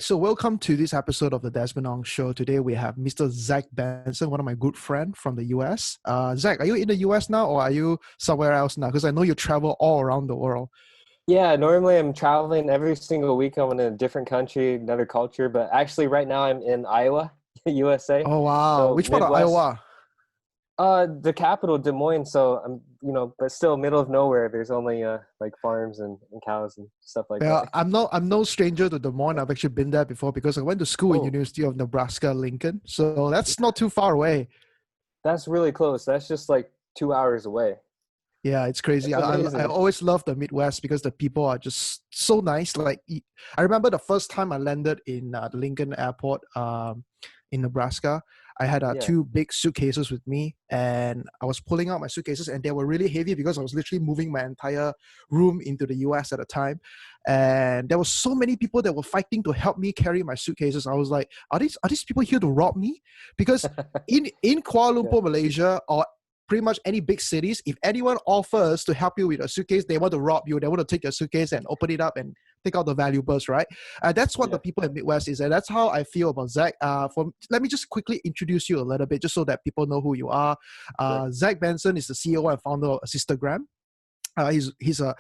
So welcome to this episode of the Desmond Show. Today we have Mr. Zach Benson, one of my good friends from the US. Zach, are you in the US now or are you somewhere else now? Because I know you travel all around the world. Yeah, normally I'm traveling every single week. I'm in a different country, another culture, but actually right now I'm in Iowa, USA. Oh, wow. So Which part of Midwest, Iowa? the capital, Des Moines. So but still middle of nowhere. There's only like farms and cows and stuff like Well, that. I'm no stranger to Des Moines. I've actually been there before because I went to school in Oh, University of Nebraska, Lincoln. So that's not too far away. that's really close. That's just like 2 hours away. Yeah, it's crazy. That's I amazing. always love the Midwest because the people are just so nice. I remember the first time I landed in the Lincoln Airport in Nebraska. I had Yeah. two big suitcases with me, and I was pulling out my suitcases, and they were really heavy because I was literally moving my entire room into the US at the time. And there were so many people that were fighting to help me carry my suitcases. I was like, are these people here to rob me? Because in Kuala Yeah. Lumpur, Malaysia, or pretty much any big cities, if anyone offers to help you with a suitcase, they want to rob you. They want to take your suitcase and open it up and take out the valuables, right? That's what Yeah. the people in Midwest is, and that's how I feel about Zach. Let me just quickly introduce you a little bit, just so that people know who you are. Sure. Zach Benson is the CEO and founder of Assistagram. He's a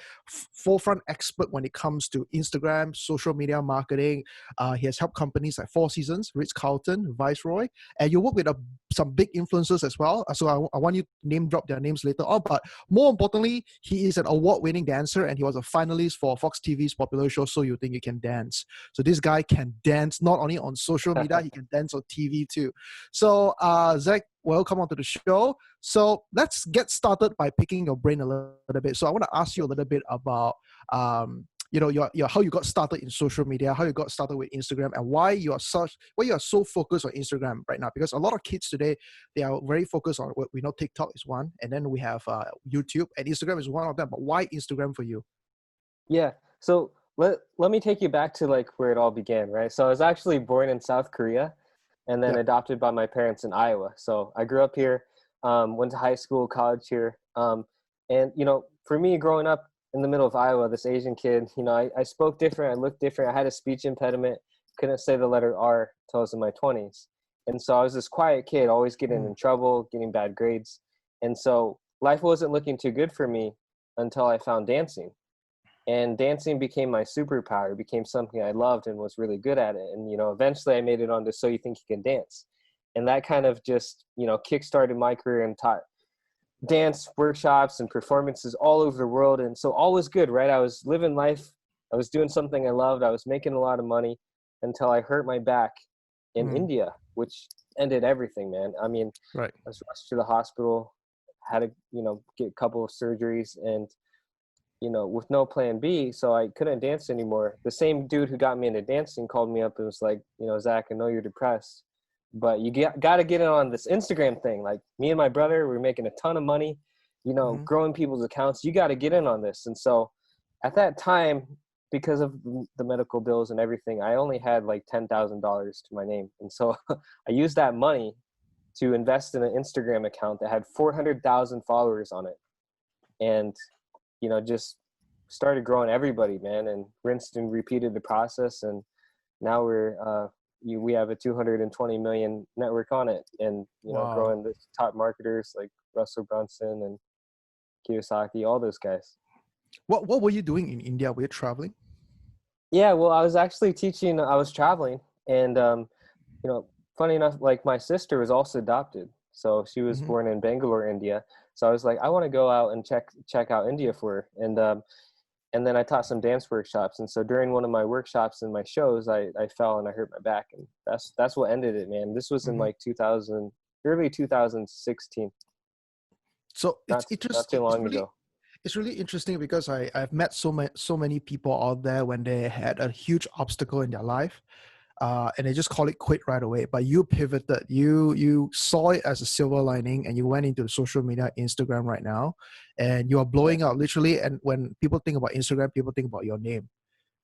forefront expert when it comes to Instagram, social media marketing. He has helped companies like Four Seasons, Ritz-Carlton, Viceroy, and you work with some big influencers as well. So I want you to name drop their names later on. But more importantly, he is an award-winning dancer, and he was a finalist for Fox TV's popular show So You Think You Can Dance. So this guy can dance not only on social media, he can dance on TV too. So Zach, welcome onto the show. So let's get started by picking your brain a little bit. So I want to ask you a little bit about, your how you got started in social media, how you got started with Instagram, and why you are so focused on Instagram right now. Because a lot of kids today, they are very focused on what we know. TikTok is one, and then we have YouTube, and Instagram is one of them. But why Instagram for you? Yeah. So let me take you back to like where it all began, right? So I was actually born in South Korea and then Yep. adopted by my parents in Iowa. So I grew up here, went to high school, college here. And for me growing up in the middle of Iowa, this Asian kid, I spoke different, I looked different, I had a speech impediment, couldn't say the letter R till I was in my 20s. And so I was this quiet kid, always getting Mm, in trouble, getting bad grades. And so life wasn't looking too good for me until I found dancing, and dancing became my superpower. It became something I loved and was really good at it. And eventually I made it onto So You Think You Can Dance, and that kind of just kickstarted my career and taught dance workshops and performances all over the world. And so all was good, right? I was living life, I was doing something I loved, I was making a lot of money, until I hurt my back in mm, India, which ended everything, man. I mean, right. I was rushed to the hospital, had to get a couple of surgeries, and with no plan B, so I couldn't dance anymore. The same dude who got me into dancing called me up and was like, Zach, I know you're depressed, but you got to get in on this Instagram thing. Like, me and my brother, we're making a ton of money, Mm-hmm. growing people's accounts. You got to get in on this. And so at that time, because of the medical bills and everything, I only had like $10,000 to my name. And so I used that money to invest in an Instagram account that had 400,000 followers on it. And just started growing everybody, man, and rinsed and repeated the process. And now we have a 220 million network on it, and Wow. growing the top marketers like Russell Brunson and Kiyosaki, all those guys. What were you doing in India? Were you traveling? Yeah, well, I was actually teaching. I was traveling, and you know, funny enough, like my sister was also adopted, so she was Mm-hmm. born in Bangalore, India. So I was like, I want to go out and check out India for her, and then I taught some dance workshops. And so during one of my workshops and my shows, I fell and I hurt my back, and that's what ended it, man. This was in Mm-hmm. like 2000, early 2016, So not too long ago. it's really interesting because I've met so many people out there when they had a huge obstacle in their life, and they just call it quit right away. But you pivoted, you saw it as a silver lining, and you went into social media, Instagram right now, and you are Yeah, blowing out literally. And when people think about Instagram, people think about your name,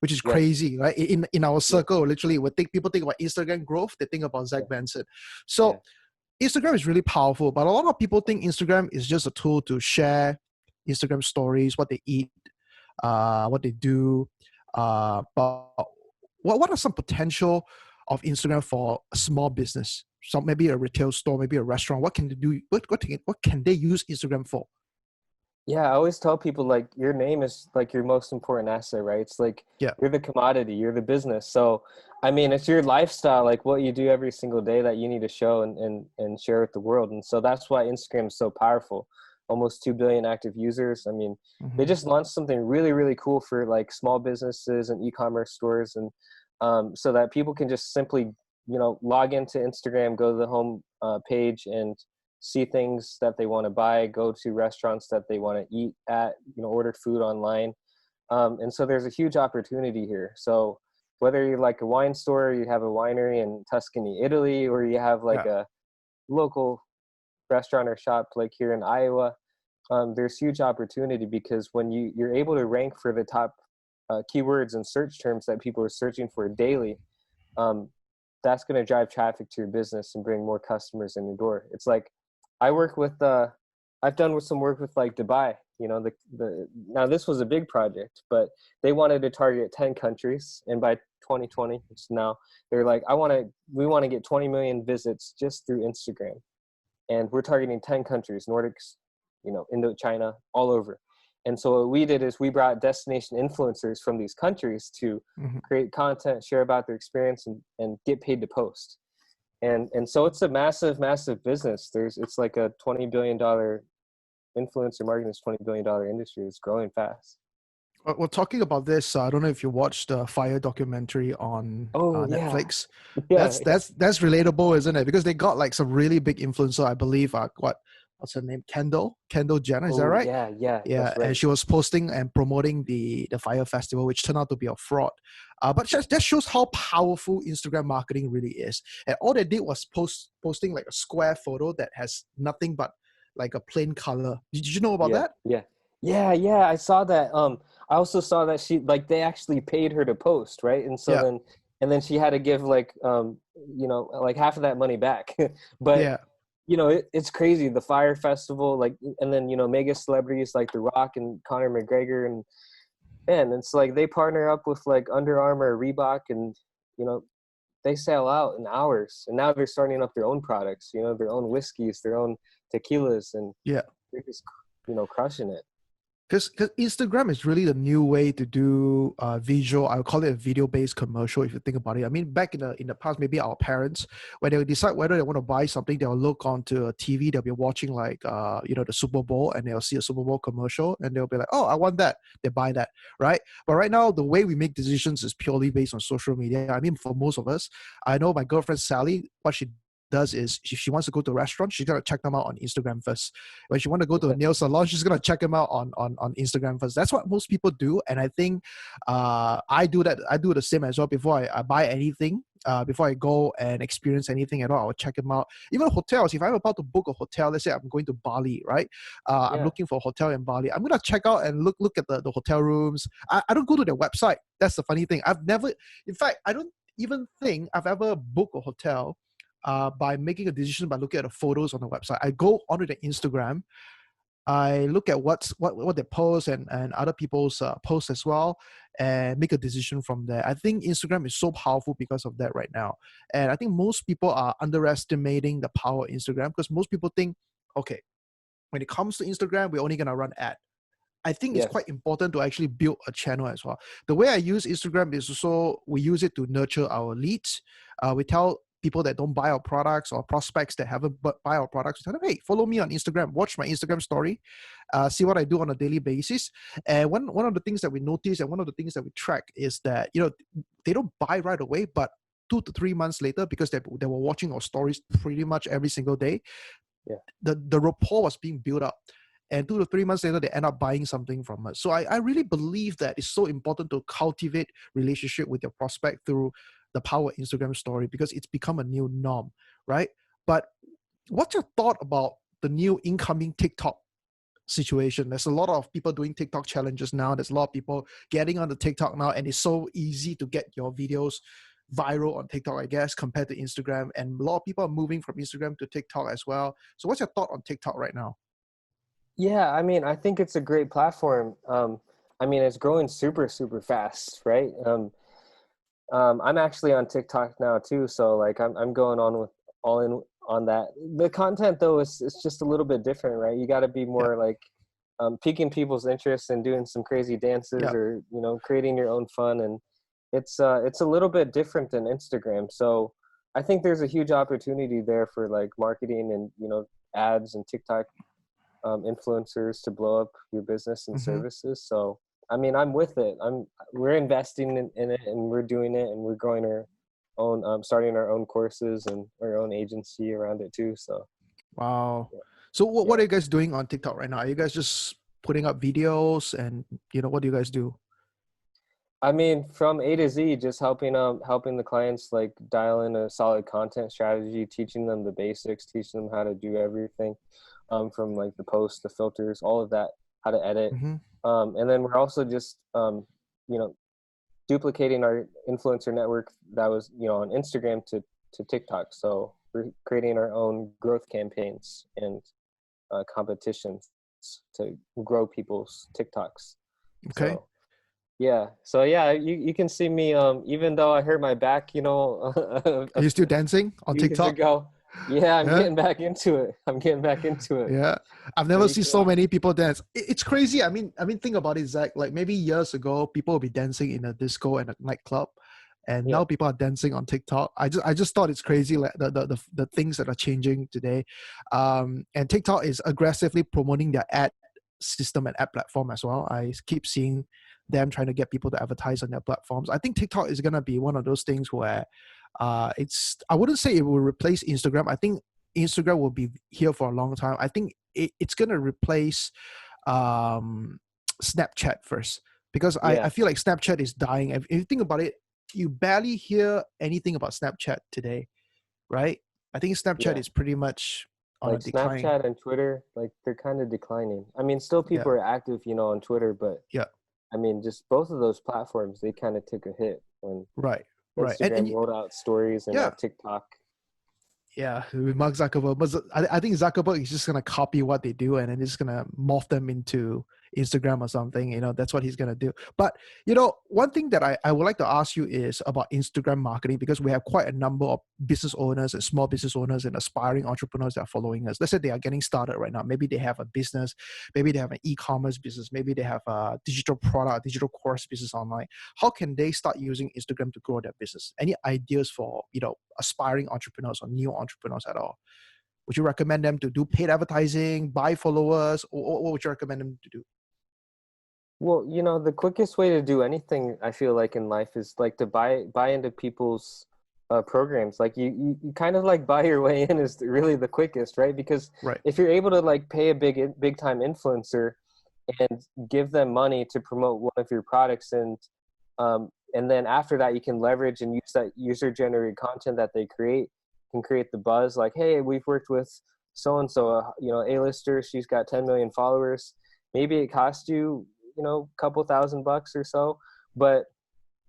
which is yeah, crazy, right? In our yeah, circle, literally, when people think about Instagram growth, they think about Zach yeah, Benson. yeah, So Instagram is really powerful, but a lot of people think Instagram is just a tool to share Instagram stories, what they eat, what they do. But what are some potential of Instagram for a small business? So maybe a retail store, maybe a restaurant. What can they do? What can they use Instagram for? Yeah, I always tell people like your name is like your most important asset, right? It's like Yeah, you're the commodity, you're the business. So, I mean, it's your lifestyle, like what you do every single day that you need to show and share with the world. And so that's why Instagram is so powerful. Almost 2 billion active users. I mean, they hmm just launched something really, really cool for like small businesses and e-commerce stores, and so that people can just simply, log into Instagram, go to the home page, and see things that they want to buy, go to restaurants that they want to eat at, order food online. And so there's a huge opportunity here. So whether you're like a wine store, you have a winery in Tuscany, Italy, or you have like yeah, a local restaurant or shop like here in Iowa, there's huge opportunity because when you're able to rank for the top keywords and search terms that people are searching for daily, um, that's going to drive traffic to your business and bring more customers in your door. It's like I work with I've done some work with like Dubai. The now this was a big project, but they wanted to target 10 countries, and by 2020, which now, they're like, we want to get 20 million visits just through Instagram, and we're targeting 10 countries, Nordics, Indochina, all over. And so what we did is we brought destination influencers from these countries to hmm create content, share about their experience, and get paid to post. And so it's a massive, massive business. It's like a $20 billion influencer marketing, is $20 billion industry. It's growing fast. Well, talking about this, I don't know if you watched the Fire documentary on Oh yeah. Netflix. Yeah. That's relatable, isn't it? Because they got like some really big influencer, I believe. What's her name? Kendall Jenner. Is that Oh right? yeah, yeah, Yeah, that's and right. she was posting and promoting the Fire Festival, which turned out to be a fraud. But just that shows how powerful Instagram marketing really is. And all they did was posting like a square photo that has nothing but like a plain color. Did you know about Yeah, that? yeah. Yeah, yeah, I saw that. I also saw that they actually paid her to post, right? And so Yeah, then she had to give like like half of that money back. But yeah. it's crazy, the Fire Festival, like, and then mega celebrities like The Rock and Conor McGregor, and man, it's like they partner up with like Under Armour, Reebok, and you know they sell out in hours. And now they're starting up their own products, their own whiskeys, their own tequilas, and Yeah, they're just crushing it. because Instagram is really the new way to do visual. I would call it a video-based commercial. If you think about it, I mean, back in the past, maybe our parents, when they decide whether they want to buy something, they'll look onto a TV. They'll be watching like the Super Bowl, and they'll see a Super Bowl commercial, and they'll be like, "Oh, I want that." They buy that, right? But right now, the way we make decisions is purely based on social media. I mean, for most of us, I know my girlfriend Sally, what she does is if she wants to go to a restaurant, she's gonna check them out on Instagram first. When she want to go to a nail salon, she's gonna check them out on Instagram first. That's what most people do, and I think I do that. I do the same as well before I buy anything. Before I go and experience anything at all, I'll check them out. Even hotels, if I'm about to book a hotel, let's say I'm going to Bali, right? I'm Yeah. looking for a hotel in Bali. I'm gonna check out and look at the hotel rooms. I don't go to their website. That's the funny thing. I've never, in fact, I don't even think I've ever booked a hotel by making a decision by looking at the photos on the website. I go onto the Instagram. I look at what they post and other people's posts as well, and make a decision from there. I think Instagram is so powerful because of that right now, and I think most people are underestimating the power of Instagram because most people think, okay, when it comes to Instagram, we're only gonna run ad. I think it's quite Yes. important to actually build a channel as well. The way I use Instagram is also we use it to nurture our leads. We tell people that don't buy our products or prospects that haven't buy our products, we tell them, hey, follow me on Instagram, watch my Instagram story, see what I do on a daily basis. And one of the things that we notice and one of the things that we track is that they don't buy right away, but 2 to 3 months later, because they were watching our stories pretty much every single day, Yeah. the rapport was being built up. And 2 to 3 months later, they end up buying something from us. So I really believe that it's so important to cultivate relationship with your prospect through the power of Instagram story because it's become a new norm, right? But what's your thought about the new incoming TikTok situation? There's a lot of people doing TikTok challenges now. There's a lot of people getting on the TikTok now, and it's so easy to get your videos viral on TikTok, I guess, compared to Instagram. And a lot of people are moving from Instagram to TikTok as well. So what's your thought on TikTok right now? Yeah, I mean, I think it's a great platform. I mean, it's growing super, super fast, right? I'm actually on TikTok now too, so like I'm going on with all in on that. The content though is just a little bit different, right? You got to be Yeah, more like piquing people's interest and doing some crazy dances, yeah. or creating your own fun, and it's a little bit different than Instagram. So I think there's a huge opportunity there for like marketing and ads and TikTok influencers to blow up your business and Hmm. services. So I mean, I'm with it. We're investing in it, and we're doing it, and we're growing our own, starting our own courses and our own agency around it too. So Wow. So what yeah. are you guys doing on TikTok right now? Are you guys just putting up videos, and what do you guys do? I mean, from A to Z, just helping the clients like dial in a solid content strategy, teaching them the basics, teaching them how to do everything, from like the posts, the filters, all of that, how to edit, Hmm. and then we're also just you know duplicating our influencer network that was on Instagram to TikTok. So we're creating our own growth campaigns and competitions to grow people's TikToks. Okay. So yeah, so yeah, you can see me. Even though I hurt my back, Are a you still dancing on few years TikTok? ago. Yeah, I'm Yeah. getting back into it. I'm getting back into it. Yeah, I've never Pretty seen so cool. many people dance. It's crazy. I mean, think about it, Zach. Like maybe years ago, people would be dancing in a disco and a nightclub, and Yeah, now people are dancing on TikTok. I just thought it's crazy, like the things that are changing today. And TikTok is aggressively promoting their ad system and ad platform as well. I keep seeing them trying to get people to advertise on their platforms. I think TikTok is gonna be one of those things where, I wouldn't say it will replace Instagram. I think Instagram will be here for a long time. I think it's going to replace um, Snapchat first, because I yeah, feel like Snapchat is dying. If you think about it, you barely hear anything about Snapchat today, right? I think Snapchat yeah. is pretty much on a Like decline. Snapchat and Twitter, like they're kind of declining. I mean, still Yeah, people are active, on Twitter, but yeah, I mean, just both of those platforms, they kind of took a hit when right, right, Instagram rolled out stories and now yeah. TikTok. Yeah, with Mark Zuckerberg. But I think Zuckerberg is just gonna copy what they do, and then he's gonna morph them into Instagram or something. That's what he's gonna do. But one thing that I would like to ask you is about Instagram marketing, because we have quite a number of business owners and small business owners and aspiring entrepreneurs that are following us. Let's say they are getting started right now. Maybe they have a business, maybe they have an e-commerce business, maybe they have a digital product, digital course business online. How can they start using Instagram to grow their business? Any ideas for aspiring entrepreneurs or new entrepreneurs at all? Would you recommend them to do paid advertising, buy followers, or what would you recommend them to do? Well, the quickest way to do anything I feel like in life is like to buy into people's programs. Like you kind of like buy your way in is really the quickest, right? Because Right. if you're able to like pay a big time influencer and give them money to promote one of your products, and then after that you can leverage and use that user generated content that they can create the buzz. Like, hey, we've worked with so and so, A-lister, she's got 10 million followers. Maybe it cost you couple $1,000 or so, but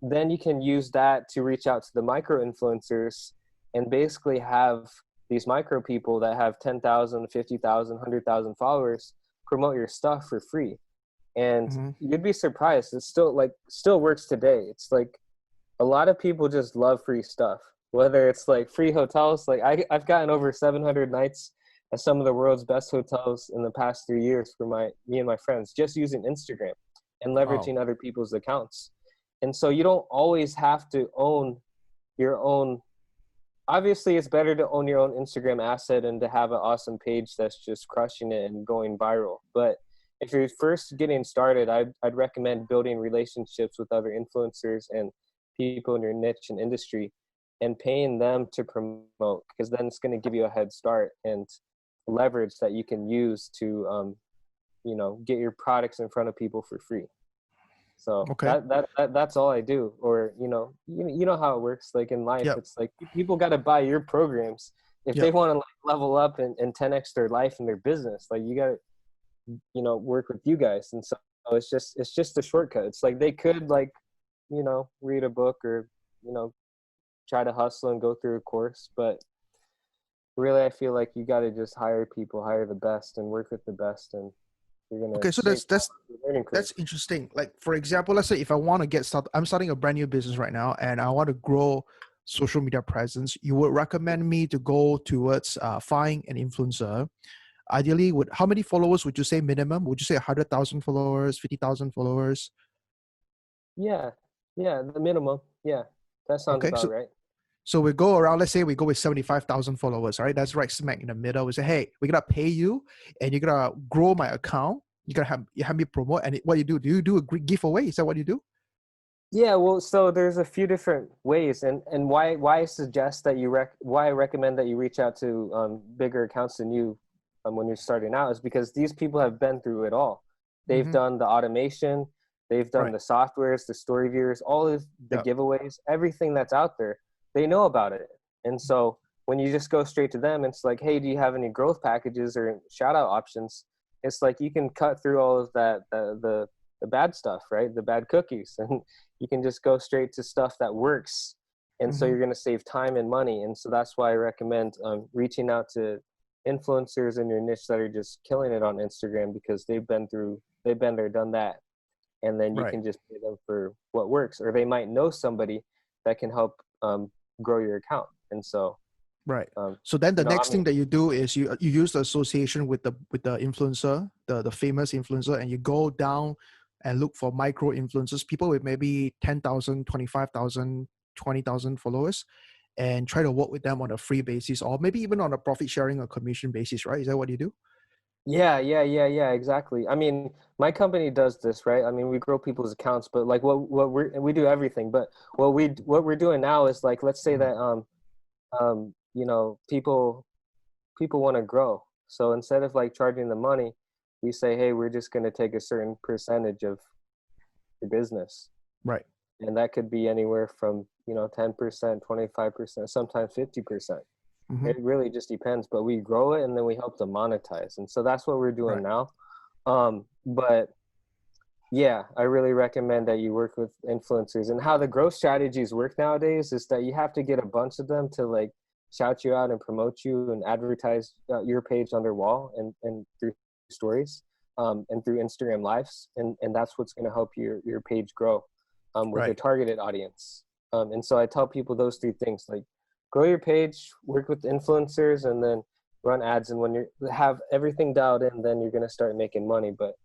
then you can use that to reach out to the micro influencers and basically have these micro people that have 10,000, 50,000, 100,000 followers promote your stuff for free. And Mm-hmm. you'd be surprised. It's still works today. It's like a lot of people just love free stuff, whether it's like free hotels. Like I've gotten over 700 nights at some of the world's best hotels in the past 3 years for me and my friends, just using Instagram and Wow. leveraging other people's accounts. And so you don't always have to own your own. Obviously, it's better to own your own Instagram asset and to have an awesome page that's just crushing it and going viral. But if you're first getting started, I'd recommend building relationships with other influencers and people in your niche and industry and paying them to promote, because then it's going to give you a head start and leverage that you can use to get your products in front of people for free. So Okay. that's all I do. Or you know how it works. Like in life, Yep. it's like people got to buy your programs if they Yep. want to like level up and 10x their life and their business. Like you got to work with you guys. And so it's just a shortcut. It's like they could like read a book or you know try to hustle and go through a course, but really I feel like you got to just hire people, hire the best and work with the best, and You're going Okay, to so save time that's on the learning curve. that's interesting. Like for example, let's say if I want to get started, I'm starting a brand new business right now, and I want to grow social media presence. You would recommend me to go towards find an influencer. Ideally, would how many followers would you say minimum? Would you say 100,000 followers, 50,000 followers? Yeah. Yeah. The minimum. Yeah. That sounds Okay, about right. so we go around. Let's say we go with 75,000 followers. Right, that's right smack in the middle. We say, hey, we're gonna pay you, and you're gonna grow my account. You're gonna have me promote. And what you do? Do you do a giveaway? Is that what you do? Yeah, well, so there's a few different ways, and why I suggest that why I recommend that you reach out to bigger accounts than you when you're starting out is because these people have been through it all. They've Mm-hmm. done the automation, they've done Right. the softwares, the story viewers, all of the Yeah. giveaways, everything that's out there. They know about it, and so when you just go straight to them, it's like, hey, do you have any growth packages or shout out options? It's like you can cut through all of that the bad stuff, right? The bad cookies, and you can just go straight to stuff that works, and so Mm-hmm. you're going to save time and money. And so that's why I recommend reaching out to influencers in your niche that are just killing it on Instagram, because they've been there, done that, and then you Right. can just pay them for what works, or they might know somebody that can help grow your account. And so Right. um, So then the I next mean, thing that you do is you use the association with the influencer, the famous influencer, and you go down and look for micro influencers, people with maybe 10,000, 25,000, 20,000 followers, and try to work with them on a free basis or maybe even on a profit sharing or commission basis, right? Is that what you do? yeah, exactly. I mean, my company does this, right? I mean, we grow people's accounts, but like we do everything. But what we're doing now is like, let's say Mhm. that you know, people want to grow. So instead of like charging the money, we say, hey, we're just going to take a certain percentage of your business, Right. and that could be anywhere from 10%, 25%, sometimes 50%. Hmm. It really just depends, but we grow it and then we help them monetize. And so that's what we're doing Right. now. But yeah, I really recommend that you work with influencers. And how the growth strategies work nowadays is that you have to get a bunch of them to like shout you out and promote you and advertise your page on their wall and through stories and through Instagram lives. And that's what's going to help your page grow with a Right. targeted audience. And so I tell people those three things, like grow your page, work with influencers, and then run ads. And when you have everything dialed in, then you're going to start making money. But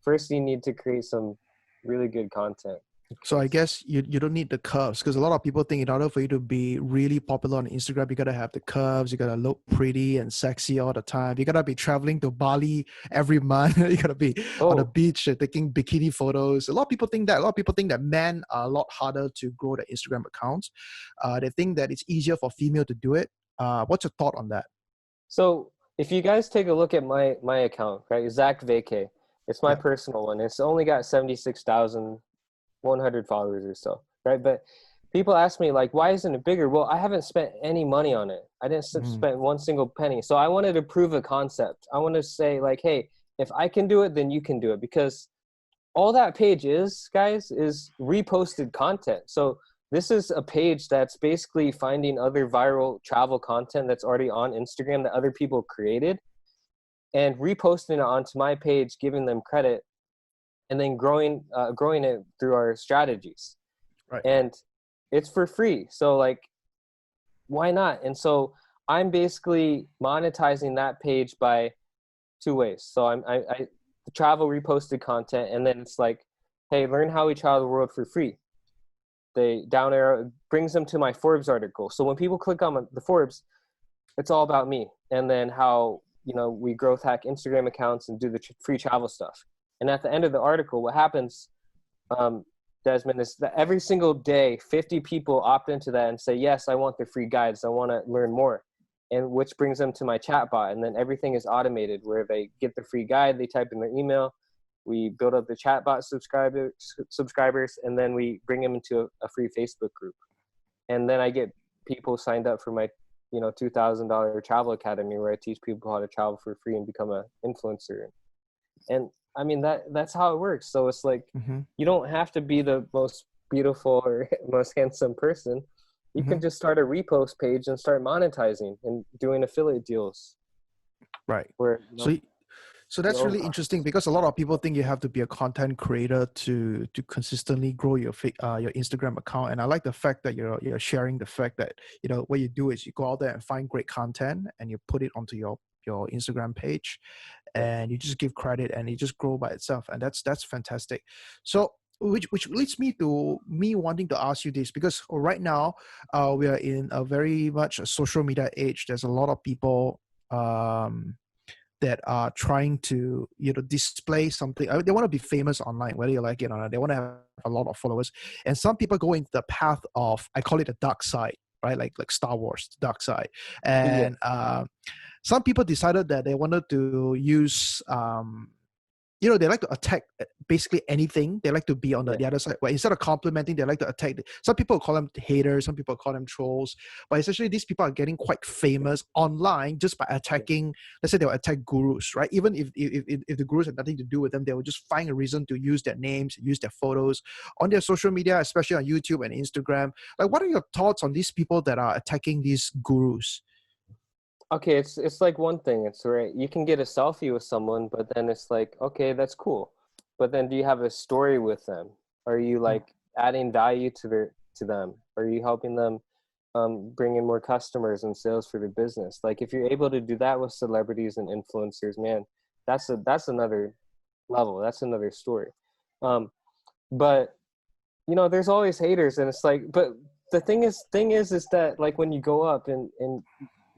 first you need to create some really good content. So I guess you don't need the curves because a lot of people think in order for you to be really popular on Instagram, you gotta have the curves, you gotta look pretty and sexy all the time. You gotta be traveling to Bali every month. You gotta be on the Oh, beach taking bikini photos. A lot of people think that. A lot of people think that men are a lot harder to grow their Instagram accounts. They think that it's easier for female to do it. What's your thought on that? so if you guys take a look at my account, right, Zach Vacay, it's my Yeah. personal one. It's only got 76,100 followers or so, right? But people ask me like, why isn't it bigger? Well, I haven't spent any money on it. I didn't Mm, spend one single penny. So I wanted to prove a concept. I want to say like, hey, if I can do it, then you can do it, because all that page is, guys, is reposted content. So this is a page that's basically finding other viral travel content that's already on Instagram that other people created and reposting it onto my page, giving them credit, and then growing it through our strategies. right. And it's for free. So like, why not? And so I'm basically monetizing that page by two ways. So I travel reposted content, and then it's like, hey, learn how we travel the world for free. They down arrow brings them to my Forbes article. So when people click on the Forbes, it's all about me, and then how we growth hack Instagram accounts and do the free travel stuff. And at the end of the article, what happens, Desmond, is that every single day, 50 people opt into that and say, yes, I want the free guides. I want to learn more. And which brings them to my chatbot. And then everything is automated where they get the free guide, they type in their email, we build up the chatbot subscribers, and then we bring them into a free Facebook group. And then I get people signed up for my $2,000 travel academy where I teach people how to travel for free and become an influencer. And I mean, that's how it works. So it's like, Mm-hmm. you don't have to be the most beautiful or most handsome person. You Mm-hmm. can just start a repost page and start monetizing and doing affiliate deals Right. where So So that's really interesting because a lot of people think you have to be a content creator to consistently grow your Instagram account. And I like the fact that you're sharing the fact that, you know, what you do is you go out there and find great content and you put it onto your Instagram page, and you just give credit and it just grow by itself. And that's fantastic. So which leads me to me wanting to ask you this, because right now we are in a very much a social media age. There's a lot of people that are trying to, you know, display something. They want to be famous online, whether you like it or not. They want to have a lot of followers. And some people go into the path of, I call it the dark side, right? Like Star Wars, dark side. And some people decided that they wanted to use, you know, they like to attack basically anything. They like to be on the other side. Well, instead of complimenting, they like to attack. Some people call them haters, some people call them trolls. But essentially, these people are getting quite famous online just by attacking. Let's say they'll attack gurus, right? Even if the gurus have nothing to do with them, they will just find a reason to use their names, use their photos on their social media, especially on YouTube and Instagram. Like, what are your thoughts on these people that are attacking these gurus? Okay, it's like one thing. It's right. You can get a selfie with someone, but then it's like, okay, that's cool. But then do you have a story with them? Are you like adding value to them? Are you helping them bring in more customers and sales for their business? Like if you're able to do that with celebrities and influencers, man, that's another level. That's another story. But you know, there's always haters, and it's like, but the thing is that like when you go up and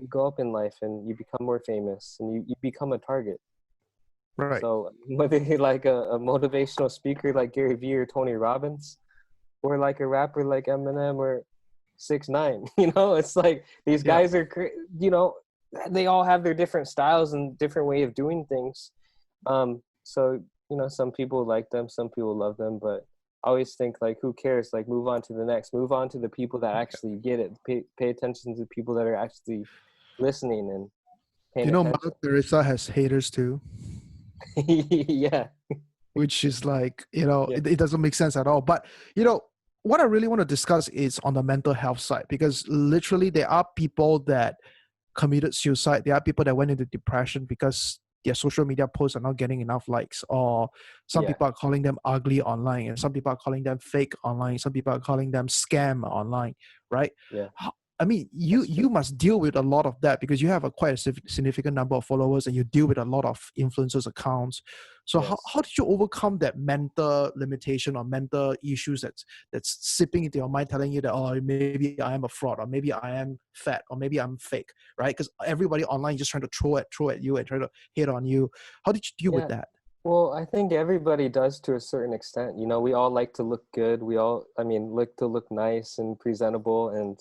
you go up in life and you become more famous and you become a target. Right. So whether you're like a motivational speaker like Gary Vee or Tony Robbins, or like a rapper like Eminem or 6ix9ine, you know, it's like these guys are, you know, they all have their different styles and different way of doing things. So, you know, some people like them, some people love them, but I always think like, who cares? Like move on to the next, move on to the people that actually get it. Pay attention to the people that are actually listening and paying You know, attention. Mother Teresa has haters too. Yeah. Which is like, you know, it doesn't make sense at all. But, you know, what I really want to discuss is on the mental health side, because literally there are people that committed suicide. There are people that went into depression because their social media posts are not getting enough likes, or some people are calling them ugly online, and some people are calling them fake online. Some people are calling them scam online, right? Yeah. I mean, you must deal with a lot of that because you have a quite a significant number of followers and you deal with a lot of influencers accounts. So how did you overcome that mental limitation or mental issues that's sipping into your mind, telling you that, oh, maybe I am a fraud, or maybe I am fat, or maybe I'm fake, right? Because everybody online just trying to throw at you and try to hit on you. How did you deal with that? Well, I think everybody does to a certain extent. You know, we all like to look good. We all, I mean, like to look nice and presentable and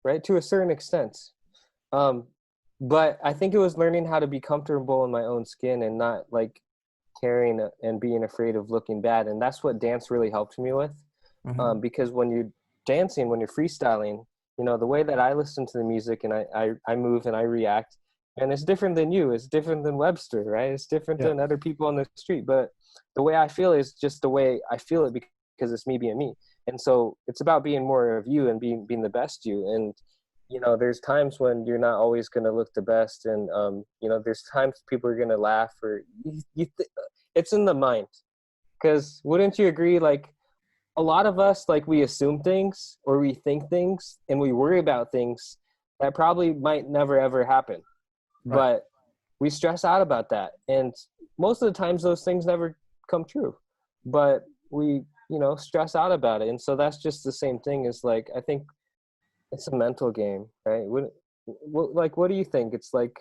right, to a certain extent. But I think it was learning how to be comfortable in my own skin and not like caring and being afraid of looking bad. And that's what dance really helped me with. Because when you're dancing, when you're freestyling, you know, the way that I listen to the music and I move and I react, and it's different than you. It's different than Webster, right? It's different than other people on the street. But the way I feel is just the way I feel it because it's me being me. And so it's about being more of you and being the best you. And, you know, there's times when you're not always going to look the best. And, you know, there's times people are going to laugh or it's in the mind. Because wouldn't you agree, like, a lot of us, like, we assume things or we think things and we worry about things that probably might never, ever happen. Right. But we stress out about that. And most of the times those things never come true. But we, you know, stress out about it. And so that's just the same thing as like, I think it's a mental game, right? What do you think? It's like,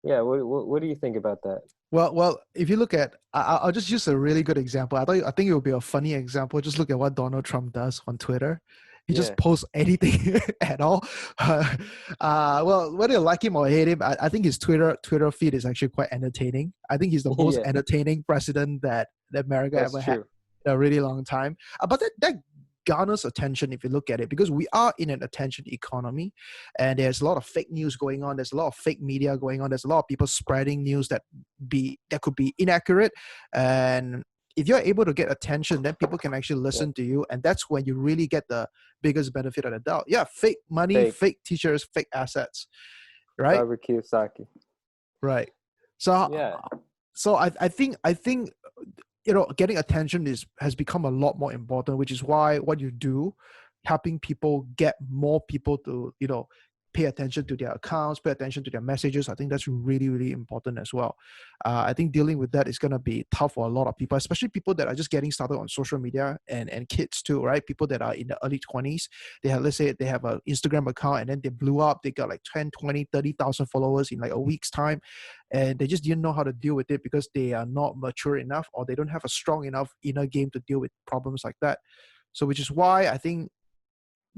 what do you think about that? Well, if you look at, I'll just use a really good example. I think it would be a funny example. Just look at what Donald Trump does on Twitter. He just posts anything at all. Well, whether you like him or hate him, I think his Twitter feed is actually quite entertaining. I think he's the most entertaining president that America ever had in a really long time. But that garners attention if you look at it, because we are in an attention economy and there's a lot of fake news going on. There's a lot of fake media going on. There's a lot of people spreading news that could be inaccurate. And if you're able to get attention, then people can actually listen to you. And that's when you really get the biggest benefit of the doubt. Yeah, fake money, fake teachers, fake assets, right? Robert Kiyosaki. Right. So, Yeah. I think getting attention has become a lot more important, which is why what you do, helping people get more people to pay attention to their accounts, pay attention to their messages. I think that's really, really important as well. I think dealing with that is going to be tough for a lot of people, especially people that are just getting started on social media, and kids too, right? People that are in the early 20s, let's say they have an Instagram account and then they blew up. They got like 10, 20, 30,000 followers in like a week's time. And they just didn't know how to deal with it because they are not mature enough, or they don't have a strong enough inner game to deal with problems like that. So which is why I think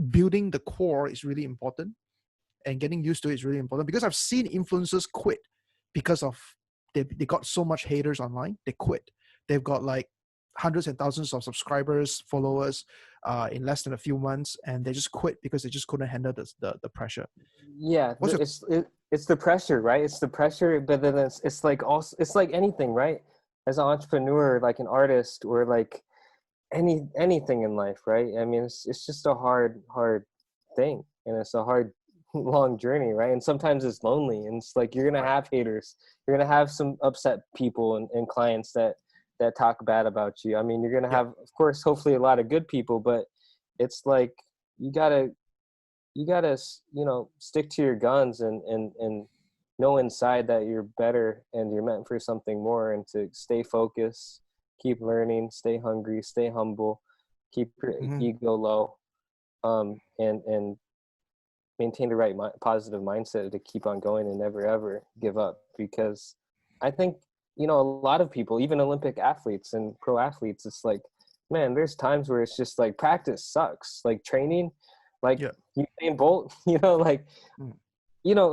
building the core is really important, and getting used to it is really important, because I've seen influencers quit because of they got so much haters online. They quit. They've got like hundreds and thousands of subscribers, followers in less than a few months, and they just quit because they just couldn't handle the pressure. Yeah, What's your it's the pressure, right? It's the pressure, but then it's like also, it's like anything, right? As an entrepreneur, like an artist, or like anything in life, right? I mean, it's just a hard thing, and it's a hard long journey, right? And sometimes it's lonely, and it's like you're gonna have haters, you're gonna have some upset people and clients that talk bad about you. I mean, you're gonna have, of course, hopefully a lot of good people, but it's like you gotta stick to your guns and know inside that you're better and you're meant for something more, and to stay focused, keep learning, stay hungry, stay humble, keep your ego low, and maintain the right positive mindset to keep on going and never ever give up. Because I think a lot of people, even Olympic athletes and pro athletes, it's like, man, there's times where it's just like practice sucks, like training, like Usain Bolt, like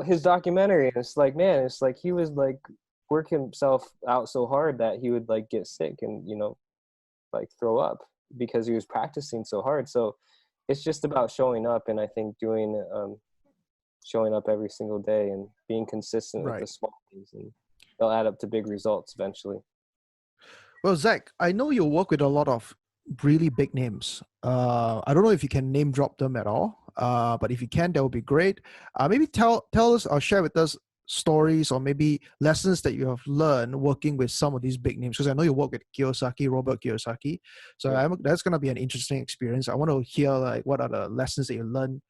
his documentary, and it's like, man, it's like he was like work himself out so hard that he would like get sick and like throw up because he was practicing so hard. So it's just about showing up, and I think showing up every single day and being consistent with the small things, and they'll add up to big results eventually. Well, Zach, I know you work with a lot of really big names. I don't know if you can name drop them at all, but if you can, that would be great. Maybe tell us or share with us stories or maybe lessons that you have learned working with some of these big names, because I know you work with Robert Kiyosaki. So that's going to be an interesting experience. I want to hear like what are the lessons that you learned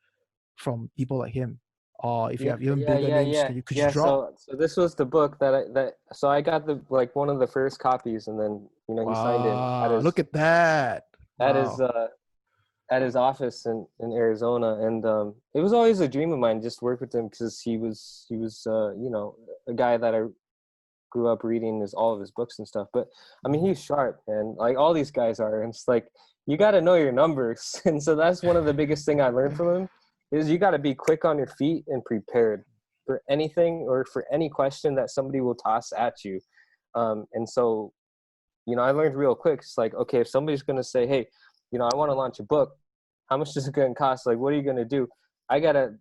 from people like him, or if you have even bigger names, could you drop? So this was the book so I got the like one of the first copies, and then he signed it Look at that. at his at his office in Arizona. And it was always a dream of mine just to work with him, because he was a guy that I grew up reading all of his books and stuff. But I mean, he's sharp, and like all these guys are, and it's like you got to know your numbers. And so that's one of the biggest thing I learned from him, is you got to be quick on your feet and prepared for anything or for any question that somebody will toss at you. And so I learned real quick. It's like, okay, if somebody's going to say, hey, I want to launch a book, how much is it going to cost? Like, what are you going to do? I gotta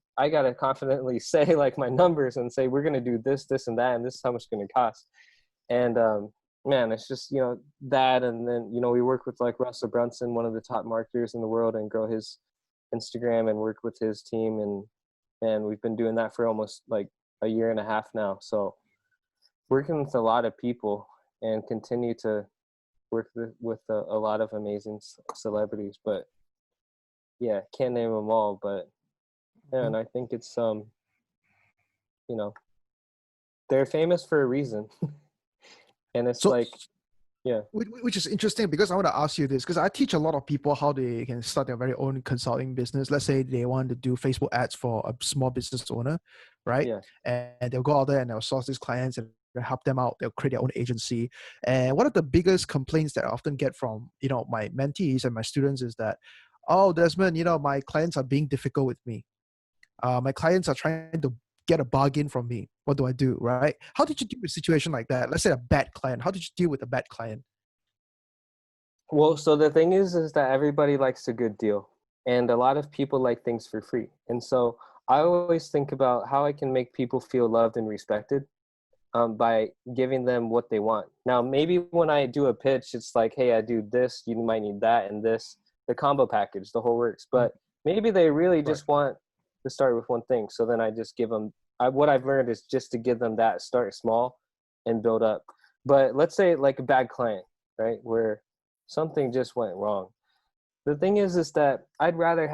confidently say like my numbers and say, we're going to do this, this, and that, and this is how much it's going to cost. And man, it's just, that. And then, we work with like Russell Brunson, one of the top marketers in the world, and grow his Instagram and work with his team. And we've been doing that for almost like a year and a half now. So working with a lot of people and continue to work with a lot of amazing celebrities, but yeah, can't name them all, but yeah, and I think it's they're famous for a reason. And it's which is interesting, because I want to ask you this, because I teach a lot of people how they can start their very own consulting business. Let's say they want to do Facebook ads for a small business owner, right? Yeah. And they'll go out there and they'll source these clients and they'll help them out. They'll create their own agency. And one of the biggest complaints that I often get from my mentees and my students is that, oh, Desmond, my clients are being difficult with me. My clients are trying to get a bargain from me. What do I do, right? How did you deal with a situation like that? Let's say a bad client. How did you deal with a bad client? Well, so the thing is that everybody likes a good deal, and a lot of people like things for free. And so I always think about how I can make people feel loved and respected by giving them what they want. Now, maybe when I do a pitch, it's like, hey, I do this, you might need that and this, the combo package, the whole works. But maybe they really just want to start with one thing. So then I just give them, what I've learned is just to give them that, start small, and build up. But let's say like a bad client, right, where something just went wrong. The thing is that I'd rather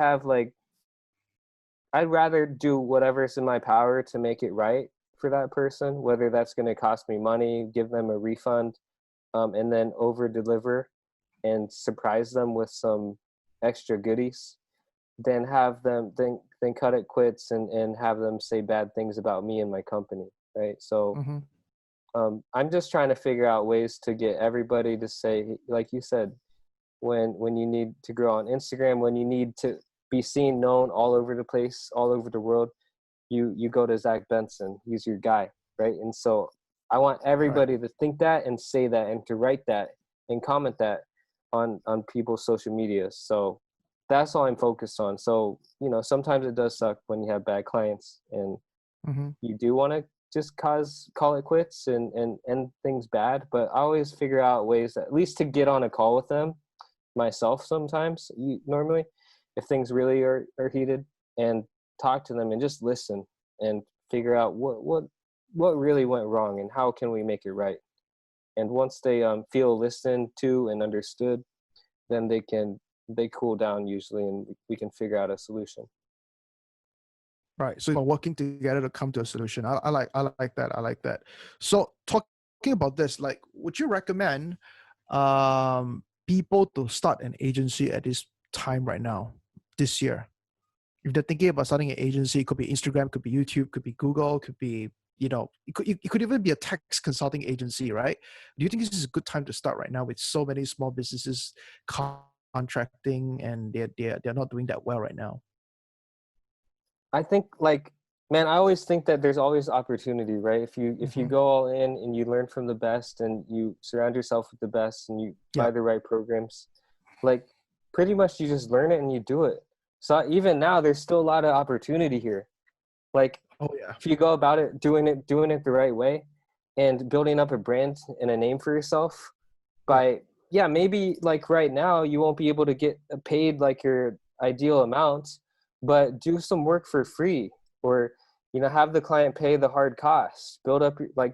do whatever's in my power to make it right for that person, whether that's going to cost me money, give them a refund, and then over deliver and surprise them with some extra goodies, than have them then cut it quits and have them say bad things about me and my company, right? So Mm-hmm. I'm just trying to figure out ways to get everybody to say, like you said, when you need to grow on Instagram, when you need to be seen, known all over the place, all over the world, you go to Zach Benson. He's your guy, right? And so I want Right. everybody to think that and say that and to write that and comment that on people's social media. So that's all I'm focused on. So, you know, sometimes it does suck when you have bad clients and Mm-hmm. you do want to just call it quits and end things bad. But I always figure out ways at least to get on a call with them myself sometimes, normally, if things really are heated, and talk to them and just listen and figure out what really went wrong and how can we make it right. And once they feel listened to and understood, then they cool down usually, and we can figure out a solution. Right. So we're working together to come to a solution. I like that. I like that. So talking about this, like, would you recommend people to start an agency at this time right now, this year? If they're thinking about starting an agency, it could be Instagram, could be YouTube, could be Google, could be, you know, it could even be a tax consulting agency, right? Do you think this is a good time to start right now with so many small businesses contracting and they're not doing that well right now? I think, like, man, I always think that there's always opportunity, right? If you Mm-hmm. go all in and you learn from the best and you surround yourself with the best and you Yeah. buy the right programs, like, pretty much you just learn it and you do it. So even now there's still a lot of opportunity here. Like, Oh yeah. if you go about it doing it the right way and building up a brand and a name for yourself Yeah. by, yeah, maybe like right now you won't be able to get paid like your ideal amount, but do some work for free, or, you know, have the client pay the hard costs, build up like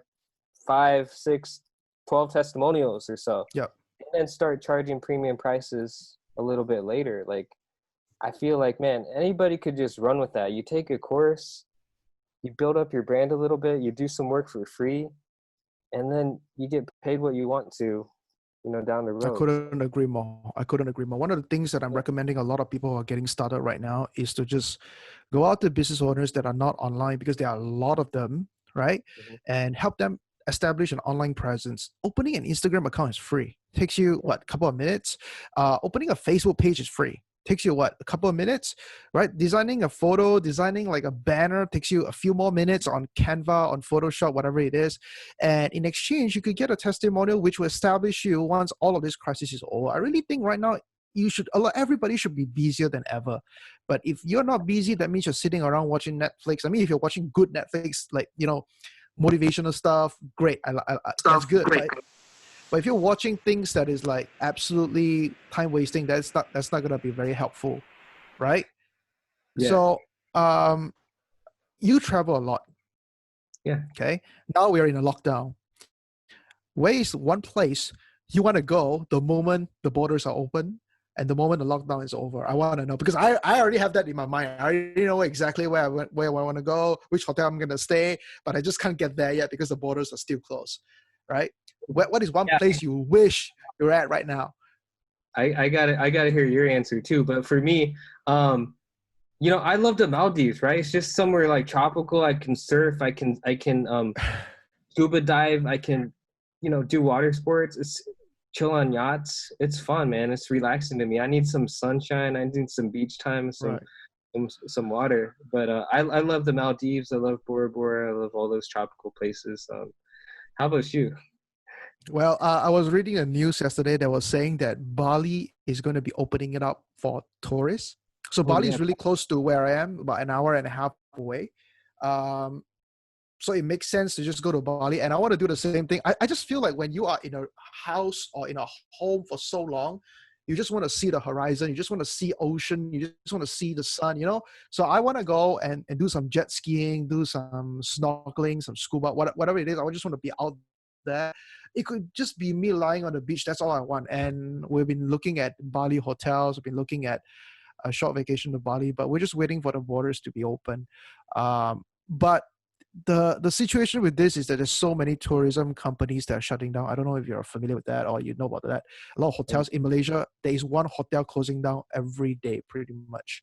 5, 6, 12 testimonials or so, Yeah. and then start charging premium prices a little bit later. Like, I feel like, man, anybody could just run with that. You take a course, you build up your brand a little bit, you do some work for free, and then you get paid what you want to, you know, down the I road. couldn't agree more. I couldn't agree more. One of the things that I'm recommending a lot of people who are getting started right now is to just go out to business owners that are not online, because there are a lot of them, right? Mhm. And help them establish an online presence. Opening an Instagram account is free. Takes you Yeah. what, a couple of minutes. Opening a Facebook page is free. Takes you what, a couple of minutes, right? Designing a photo, designing like a banner takes you a few more minutes on Canva, on Photoshop, whatever it is. And in exchange, you could get a testimonial which will establish you once all of this crisis is over. I really think right now everybody should be busier than ever. But if you're not busy, that means you're sitting around watching Netflix. I mean, if you're watching good Netflix, like, you know, motivational stuff, great. That's good. But if you're watching things that is like absolutely time wasting, that's not gonna be very helpful, right? Yeah. So you travel a lot. Yeah. Okay. Now we're in a lockdown. Where is one place you want to go the moment the borders are open and the moment the lockdown is over? I want to know, because I already have that in my mind. I already know exactly where I want to go, which hotel I'm going to stay, but I just can't get there yet because the borders are still closed, right? What is one Yeah. place you wish you're at right now? I gotta hear your answer too. But for me, you know, I love the Maldives, right? It's just somewhere like tropical. I can surf, I can scuba dive, I can, you know, do water sports. It's chill on yachts. It's fun, man. It's relaxing to me. I need some sunshine. I need some beach time, Right. some water. But I love the Maldives. I love Bora Bora. I love all those tropical places. How about you? Well, I was reading a news yesterday that was saying that Bali is going to be opening it up for tourists. So Oh Bali yeah. is really close to where I am, about an hour and a half away. Um, so it makes sense to just go to Bali. And I want to do the same thing. I just feel like when you are in a house or in a home for so long, you just want to see the horizon. You just want to see ocean. You just want to see the sun, you know? So I want to go and do some jet skiing, do some snorkeling, some scuba, whatever it is. I just want to be out there. It could just be me lying on the beach. That's all I want. And we've been looking at Bali hotels. We've been looking at a short vacation to Bali, but we're just waiting for the borders to be open. But the situation with this is that there's so many tourism companies that are shutting down. I don't know if you're familiar with that or you know about that. A lot of hotels in Malaysia, there is one hotel closing down every day, pretty much,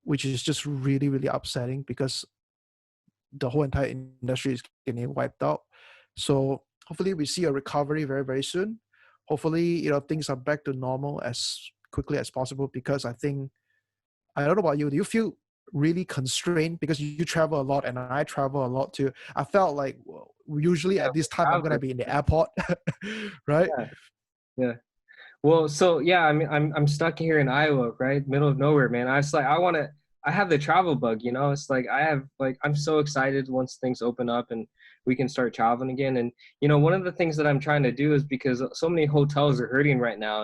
which is just really, really upsetting because the whole entire industry is getting wiped out. So hopefully we see a recovery very, very soon. Hopefully, things are back to normal as quickly as possible, because I think, I don't know about you, do you feel really constrained because you travel a lot and I travel a lot too? I felt like usually at this time I'm going to be in the airport, right? Yeah. Yeah. Well, so yeah, I mean, I'm stuck here in Iowa, right, middle of nowhere, man. I was like, I have the travel bug, It's like I'm so excited once things open up and we can start traveling again. And one of the things that I'm trying to do is, because so many hotels are hurting right now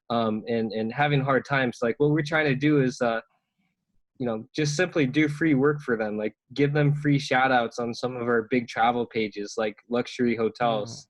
and having hard times. Like, what we're trying to do is just simply do free work for them, like give them free shout outs on some of our big travel pages, like luxury hotels,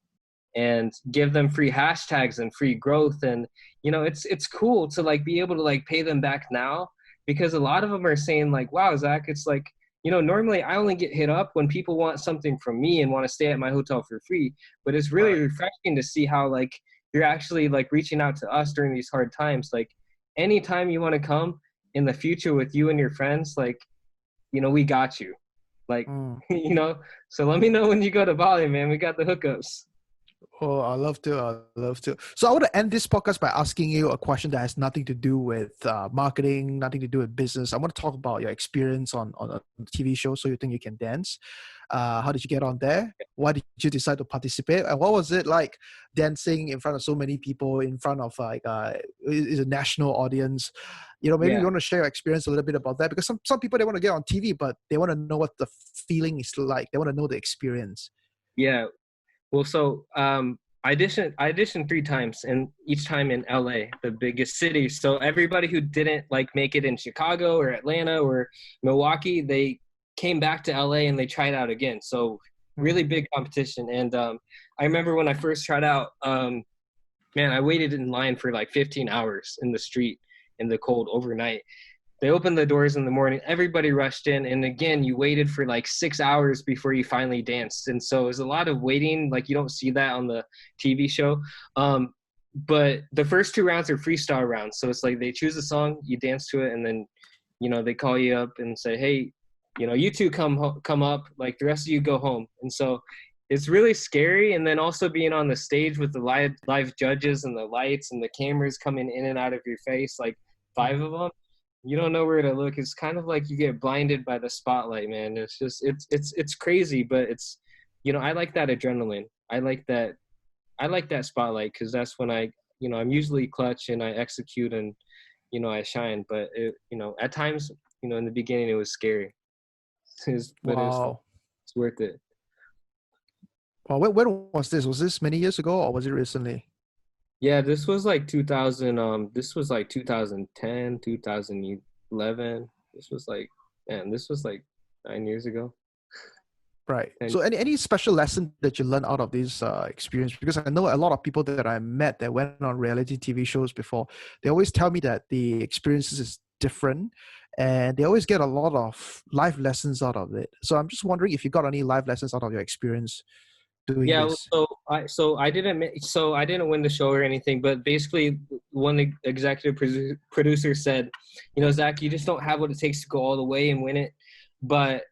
and give them free hashtags and free growth. And it's cool to like be able to like pay them back now, because a lot of them are saying like, wow, Zach, it's like, normally I only get hit up when people want something from me and want to stay at my hotel for free, but it's really refreshing to see how like you're actually like reaching out to us during these hard times. Like, anytime you want to come in the future with you and your friends, like, we got you, like, so let me know when you go to Bali, man. We got the hookups. Oh, I love to. I love to. So I want to end this podcast by asking you a question that has nothing to do with marketing, nothing to do with business. I want to talk about your experience on a TV show, So You Think You Can Dance. How did you get on there? Why did you decide to participate? And what was it like dancing in front of so many people, in front of like is a national audience? Maybe you want to share your experience a little bit about that, because some people, they want to get on TV, but they want to know what the feeling is like. They want to know the experience. Yeah. Well, so I auditioned 3 times, and each time in LA, the biggest city. So everybody who didn't like make it in Chicago or Atlanta or Milwaukee, they came back to LA and they tried out again. So really big competition. And I remember when I first tried out, man, I waited in line for like 15 hours in the street in the cold overnight. They opened the doors in the morning. Everybody rushed in. And again, you waited for like 6 hours before you finally danced. And so it was a lot of waiting. Like, you don't see that on the TV show. But the first 2 rounds are freestyle rounds. So it's like they choose a song, you dance to it, and then, they call you up and say, hey, you two come up, like the rest of you go home. And so it's really scary. And then also being on the stage with the live judges and the lights and the cameras coming in and out of your face, like 5 of them. You don't know where to look. It's kind of like you get blinded by the spotlight, man. It's just, it's crazy, but it's, I like that adrenaline. I like that spotlight, because that's when I'm usually clutch and I execute and, I shine. But at times, in the beginning it was scary. Wow. It's worth it. Well, when was this? Was this many years ago or was it recently? Yeah, this was like this was like 2010, 2011. This was like 9 years ago. Right. So any special lesson that you learned out of this experience? Because I know a lot of people that I met that went on reality TV shows before, they always tell me that the experiences is different and they always get a lot of life lessons out of it. So I'm just wondering if you got any life lessons out of your experience doing this. I didn't win the show or anything, but basically one executive producer said, Zach, you just don't have what it takes to go all the way and win it. But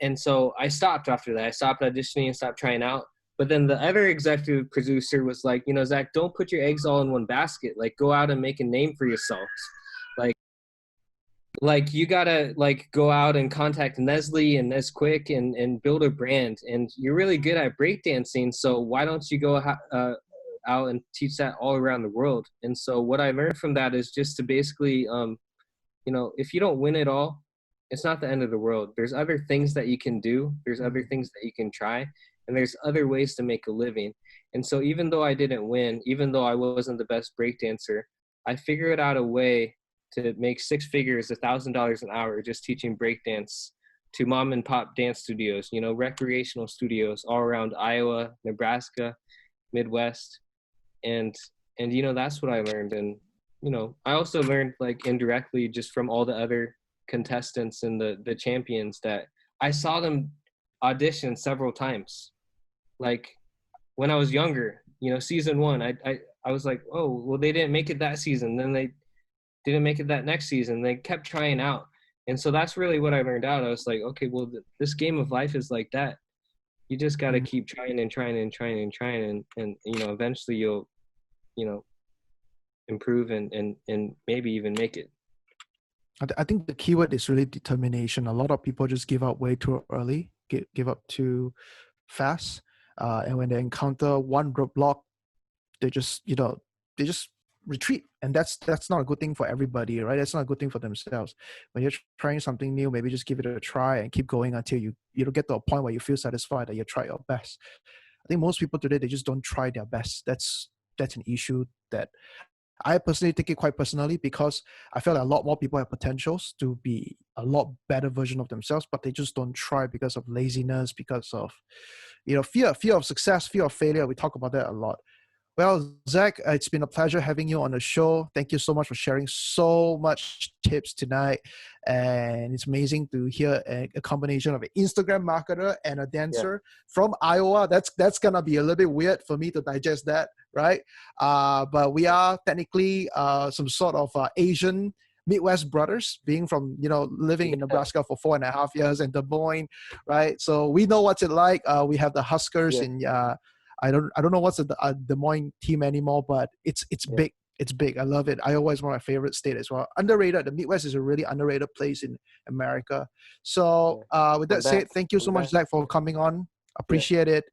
and so I stopped after that. I stopped auditioning and stopped trying out. But then the other executive producer was like, Zach, don't put your eggs all in one basket. Like, go out and make a name for yourselves. Like you gotta like go out and contact Nestle and Nesquik and build a brand. And you're really good at breakdancing, so why don't you go out and teach that all around the world? And so what I learned from that is just to basically, if you don't win it all, it's not the end of the world. There's other things that you can do. There's other things that you can try, and there's other ways to make a living. And so even though I didn't win, even though I wasn't the best breakdancer, I figured out a way to make 6 figures, $1,000 an hour, just teaching breakdance to mom and pop dance studios, you know, recreational studios all around Iowa, Nebraska, Midwest. And you know, that's what I learned. And you know, I also learned like indirectly just from all the other contestants and the champions that I saw them audition several times. Like when I was younger, you know, season one, I was like, oh, well, they didn't make it that season. Then they didn't make it that next season. They kept trying out. And so that's really what I learned out. I was like, okay, well, this game of life is like that. You just got to keep trying and trying and trying and trying. And, you know, eventually you'll, you know, improve and maybe even make it. I think the keyword is really determination. A lot of people just give up way too early, give up too fast. And when they encounter one roadblock, they just, you know, they just retreat. And that's not a good thing for everybody, right? That's not a good thing for themselves. When you're trying something new, maybe just give it a try and keep going until you get to a point where you feel satisfied that you tried your best. I think most people today, they just don't try their best. That's an issue that I personally take it quite personally, because I feel like a lot more people have potentials to be a lot better version of themselves, but they just don't try because of laziness, because of, you know, fear of success, fear of failure. We talk about that a lot. Well, Zach, it's been a pleasure having you on the show. Thank you so much for sharing so much tips tonight. And it's amazing to hear a combination of an Instagram marketer and a dancer from Iowa. That's going to be a little bit weird for me to digest that, right? But we are technically some sort of Asian Midwest brothers, being from, you know, living in Nebraska for 4.5 years in Des Moines, right? So we know what's it like. We have the Huskers in I don't know what's the Des Moines team anymore, but it's big. It's big. I love it. Iowa is one of my favorite states as well. Underrated. The Midwest is a really underrated place in America. So with that said, thank you so much, Zach, for coming on. Appreciate it.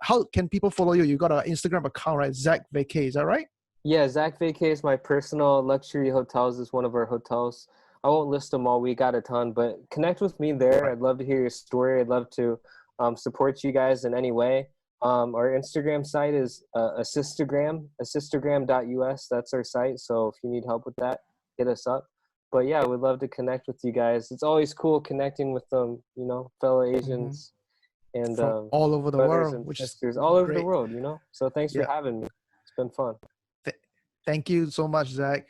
How can people follow you? You got an Instagram account, right? Zach Vacay, is that right? Yeah, Zach Vacay is my personal luxury hotels, is one of our hotels. I won't list them all. We got a ton, but connect with me there. Right. I'd love to hear your story. I'd love to support you guys in any way. Our Instagram site is assistagram.us. That's our site. So if you need help with that, hit us up. But yeah, I would love to connect with you guys. It's always cool connecting with them, you know, fellow Asians and from all over the world, which is all over the world, you know. So thanks for having me. It's been fun. Thank you so much, Zach.